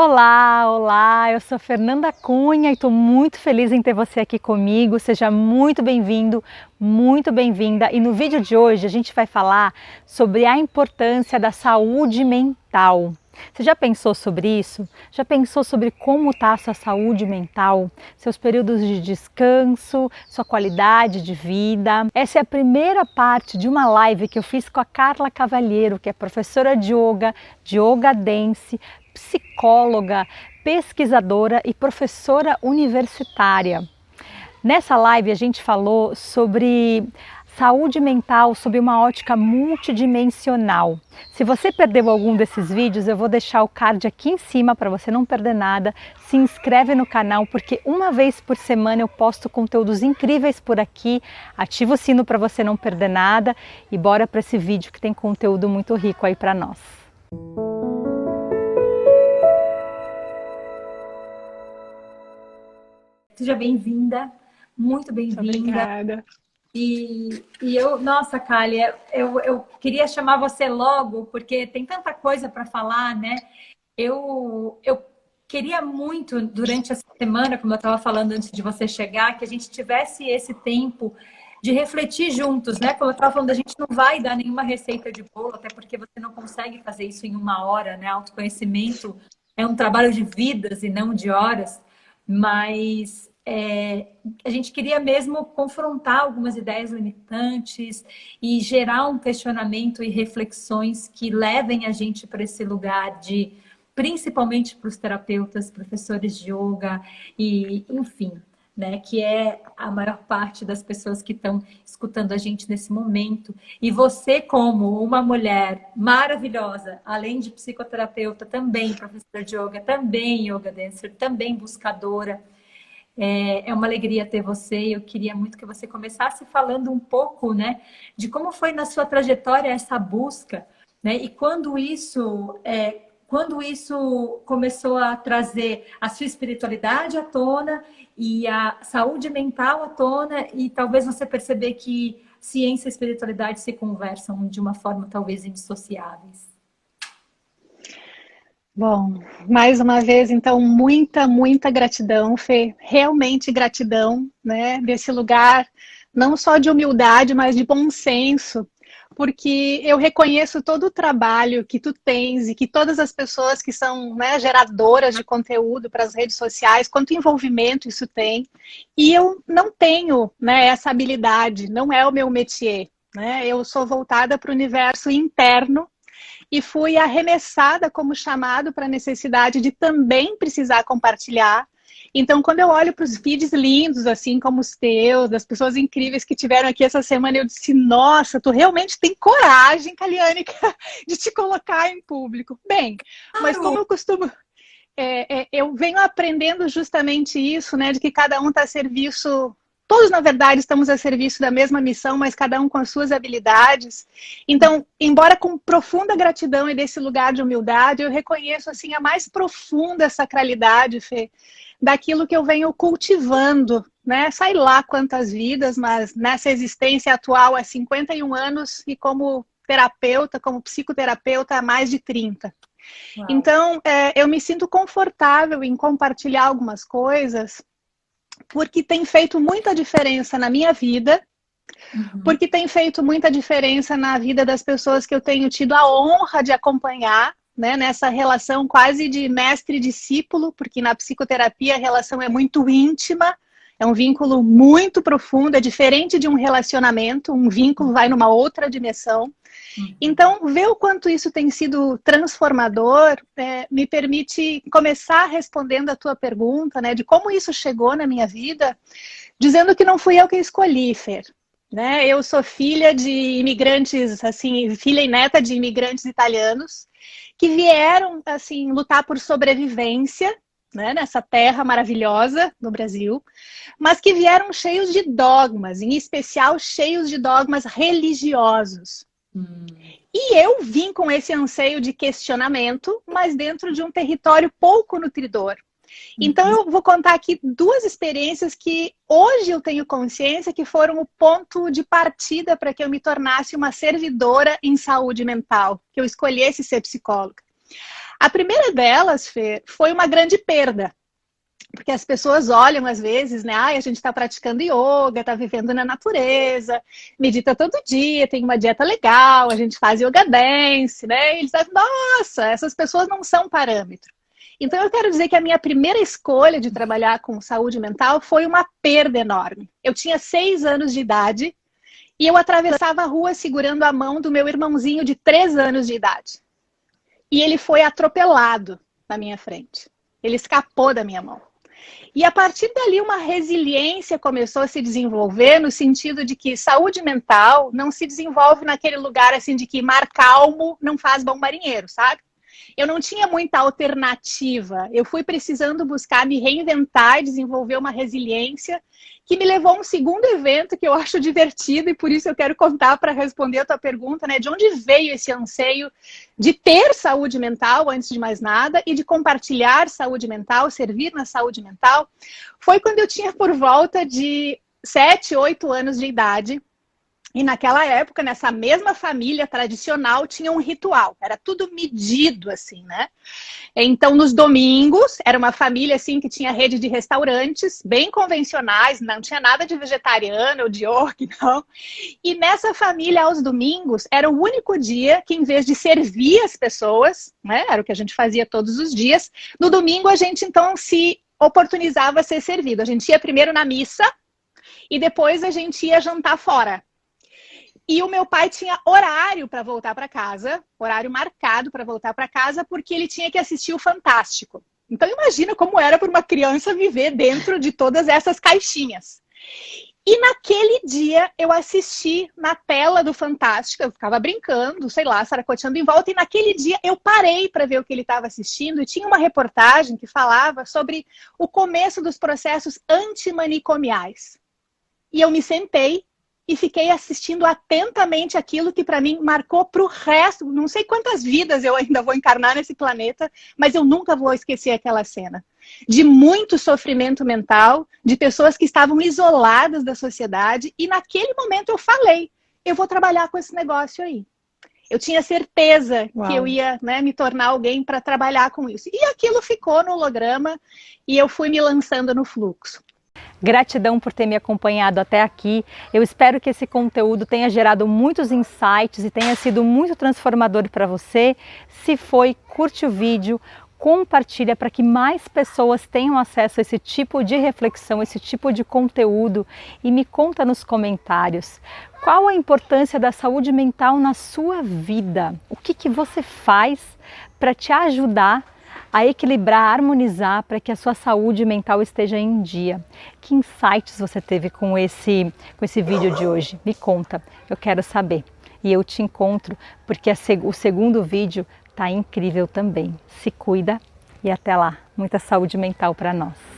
Olá, olá, eu sou Fernanda Cunha e estou muito feliz em ter você aqui comigo. Seja muito bem-vindo, muito bem-vinda. E no vídeo de hoje a gente vai falar sobre a importância da saúde mental. Você já pensou sobre isso? Já pensou sobre como está a sua saúde mental? Seus períodos de descanso, sua qualidade de vida? Essa é a primeira parte de uma live que eu fiz com a Carla Cavalheiro, que é professora de yoga dance, psicóloga, pesquisadora e professora universitária. Nessa live a gente falou sobre saúde mental sob uma ótica multidimensional. Se você perdeu algum desses vídeos, eu vou deixar o card aqui em cima para você não perder nada. Se inscreve no canal porque uma vez por semana eu posto conteúdos incríveis por aqui. Ativa o sino para você não perder nada e bora para esse vídeo que tem conteúdo muito rico aí para nós. Seja bem-vinda, muito bem-vinda. Obrigada. Nossa, Kália, eu queria chamar você logo, porque tem tanta coisa para falar, né? Eu queria muito, durante essa semana, como eu estava falando antes de você chegar, que a gente tivesse esse tempo de refletir juntos, né? Como eu estava falando, a gente não vai dar nenhuma receita de bolo, até porque você não consegue fazer isso em uma hora, né? Autoconhecimento é um trabalho de vidas e não de horas, mas a gente queria mesmo confrontar algumas ideias limitantes e gerar um questionamento e reflexões que levem a gente para esse lugar de, principalmente para os terapeutas, professores de yoga e, enfim, né, que é a maior parte das pessoas que estão escutando a gente nesse momento. E você, como uma mulher maravilhosa, além de psicoterapeuta, também professora de yoga, também yoga dancer, também buscadora, é uma alegria ter você e eu queria muito que você começasse falando um pouco, né, de como foi na sua trajetória essa busca, né, e quando isso começou a trazer a sua espiritualidade à tona e a saúde mental à tona e talvez você perceber que ciência e espiritualidade se conversam de uma forma talvez indissociáveis. Bom, mais uma vez, então, muita gratidão, Fê. Realmente gratidão, né, desse lugar, não só de humildade, mas de bom senso, porque eu reconheço todo o trabalho que tu tens e que todas as pessoas que são, né, geradoras de conteúdo para as redes sociais, quanto envolvimento isso tem. E eu não tenho, né, essa habilidade, não é o meu métier, né? Eu sou voltada para o universo interno, e fui arremessada como chamado para a necessidade de também precisar compartilhar. Então, quando eu olho para os vídeos lindos, assim como os teus, das pessoas incríveis que tiveram aqui essa semana, eu disse, nossa, tu realmente tem coragem, Kaliane, de te colocar em público. Bem, mas como eu costumo... eu venho aprendendo justamente isso, né, de que cada um está a serviço... Todos, na verdade, estamos a serviço da mesma missão, mas cada um com as suas habilidades. Então, embora com profunda gratidão e desse lugar de humildade, eu reconheço assim a mais profunda sacralidade, Fê, daquilo que eu venho cultivando, né? Sei lá quantas vidas, mas nessa existência atual há 51 anos e como terapeuta, como psicoterapeuta há mais de 30. Uau. Então, eu me sinto confortável em compartilhar algumas coisas, porque tem feito muita diferença na minha vida, porque tem feito muita diferença na vida das pessoas que eu tenho tido a honra de acompanhar, né, nessa relação quase de mestre e discípulo, porque na psicoterapia a relação é muito íntima, é um vínculo muito profundo, é diferente de um relacionamento, um vínculo vai numa outra dimensão. Então, ver o quanto isso tem sido transformador me permite começar respondendo a tua pergunta, né, de como isso chegou na minha vida, dizendo que não fui eu que escolhi, Fer. Né? Eu sou filha de imigrantes, assim, filha e neta de imigrantes italianos que vieram assim, lutar por sobrevivência, né, nessa terra maravilhosa no Brasil, mas que vieram cheios de dogmas, em especial cheios de dogmas religiosos. E eu vim com esse anseio de questionamento, mas dentro de um território pouco nutridor. Então eu vou contar aqui duas experiências que hoje eu tenho consciência que foram o ponto de partida para que eu me tornasse uma servidora em saúde mental, que eu escolhesse ser psicóloga. A primeira delas, Fê, foi uma grande perda. Porque as pessoas olham às vezes, né? A gente está praticando yoga, está vivendo na natureza, medita todo dia, tem uma dieta legal, a gente faz yoga dance, né? E eles dizem, nossa, essas pessoas não são parâmetro. Então eu quero dizer que a minha primeira escolha de trabalhar com saúde mental foi uma perda enorme. Eu tinha 6 anos de idade e eu atravessava a rua segurando a mão do meu irmãozinho de 3 anos de idade. E ele foi atropelado na minha frente. Ele escapou da minha mão. E a partir dali uma resiliência começou a se desenvolver no sentido de que saúde mental não se desenvolve naquele lugar assim de que mar calmo não faz bom marinheiro, sabe? Eu não tinha muita alternativa. Eu fui precisando buscar me reinventar e desenvolver uma resiliência que me levou a um segundo evento que eu acho divertido e por isso eu quero contar para responder a tua pergunta, né? De onde veio esse anseio de ter saúde mental, antes de mais nada, e de compartilhar saúde mental, servir na saúde mental. Foi quando eu tinha por volta de 7, 8 anos de idade. E naquela época, nessa mesma família tradicional, tinha um ritual. Era tudo medido, assim, né? Então, nos domingos, era uma família, assim, que tinha rede de restaurantes, bem convencionais, não tinha nada de vegetariano ou de orc, não. E nessa família, aos domingos, era o único dia que, em vez de servir as pessoas, né? Era o que a gente fazia todos os dias, no domingo a gente, então, se oportunizava a ser servido. A gente ia primeiro na missa e depois a gente ia jantar fora. E o meu pai tinha horário para voltar para casa, horário marcado para voltar para casa, porque ele tinha que assistir o Fantástico. Então imagina como era para uma criança viver dentro de todas essas caixinhas. E naquele dia eu assisti na tela do Fantástico, eu ficava brincando, sei lá, saracoteando em volta, e naquele dia eu parei para ver o que ele estava assistindo, e tinha uma reportagem que falava sobre o começo dos processos antimanicomiais. E eu me sentei e fiquei assistindo atentamente aquilo que para mim marcou para o resto. Não sei quantas vidas eu ainda vou encarnar nesse planeta, mas eu nunca vou esquecer aquela cena. De muito sofrimento mental, de pessoas que estavam isoladas da sociedade, e naquele momento eu falei, eu vou trabalhar com esse negócio aí. Eu tinha certeza que eu ia, né, me tornar alguém para trabalhar com isso. E aquilo ficou no holograma e eu fui me lançando no fluxo. Gratidão por ter me acompanhado até aqui. Eu espero que esse conteúdo tenha gerado muitos insights e tenha sido muito transformador para você. Se foi, curte o vídeo, compartilha para que mais pessoas tenham acesso a esse tipo de reflexão, esse tipo de conteúdo, e me conta nos comentários qual a importância da saúde mental na sua vida. O que você faz para te ajudar a equilibrar, a harmonizar para que a sua saúde mental esteja em dia. Que insights você teve com esse vídeo de hoje? Me conta, eu quero saber. E eu te encontro porque o segundo vídeo está incrível também. Se cuida e até lá. Muita saúde mental para nós.